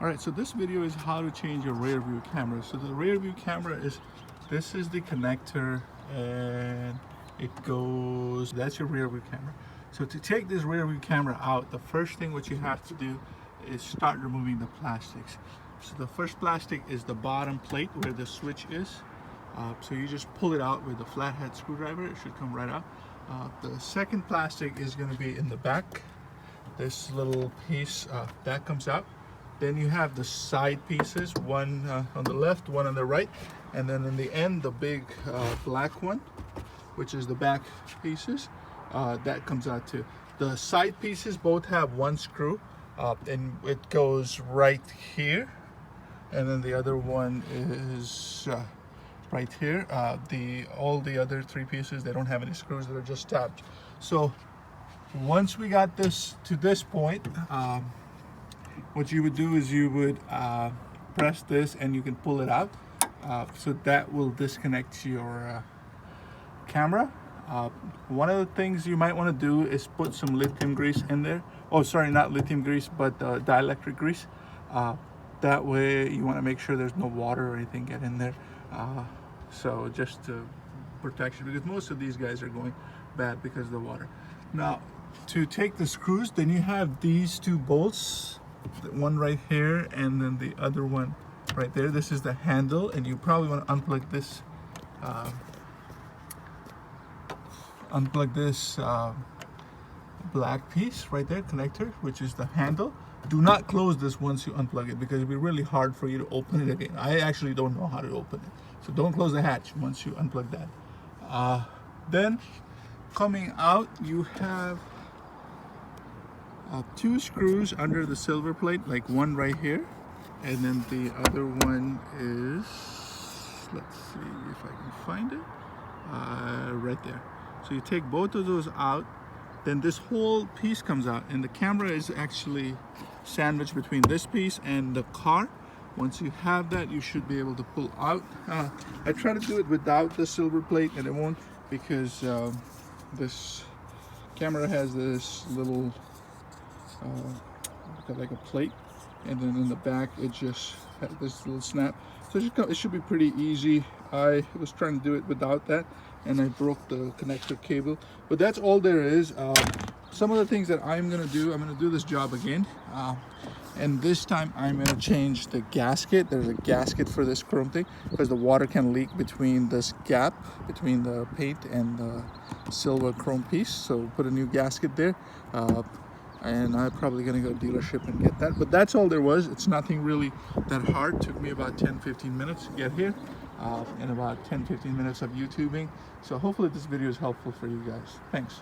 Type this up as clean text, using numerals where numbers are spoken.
Alright, so this video is how to change your rear view camera. So the rear view camera is, this is the connector and it goes, that's your rear view camera. So to take this rear view camera out, the first thing what you have to do is start removing the plastics. So the first plastic is the bottom plate where the switch is. So you just pull it out with a flathead screwdriver, it should come right out. The second plastic is going to be in the back. This little piece that comes out. Then you have the side pieces, one on the left, one on the right, and then in the end the big black one, which is the back pieces, that comes out too. The side pieces both have one screw and it goes right here, and then the other one is right here. All the other three pieces, they don't have any screws, they're just tapped. So once we got this to this point, what you would do is you would press this and you can pull it out. So that will disconnect your camera. One of the things you might want to do is put some lithium grease in there. Oh, sorry, not lithium grease, but dielectric grease. That way you want to make sure there's no water or anything get in there. So just to protect you, because most of these guys are going bad because of the water. Now, to take the screws, then you have these two bolts, one right here and then the other one right there. This is the handle, and you probably want to unplug this black piece right there, connector, which is the handle. Do not close this once you unplug it, because it'll be really hard for you to open it again. I actually don't know how to open it, so don't close the hatch once you unplug that. Then coming out, you have two screws under the silver plate, like one right here, and then the other one is, let's see if I can find it, right there. So you take both of those out, then this whole piece comes out, and the camera is actually sandwiched between this piece and the car. Once you have that, you should be able to pull out. I try to do it without the silver plate, and it won't, because this camera has this little like a plate, and then in the back it just has this little snap. So it should be pretty easy. I was trying to do it without that, and I broke the connector cable, but that's all there is. Some of the things that I'm going to do this job again, and this time I'm going to change the gasket. There's a gasket for this chrome thing, because the water can leak between this gap between the paint and the silver chrome piece. So put a new gasket there, and I'm probably going to go to dealership and get that. But that's all there was. It's nothing really that hard. Took me about 10-15 minutes to get here, and about 10-15 minutes of YouTubing. So hopefully this video is helpful for you guys. Thanks.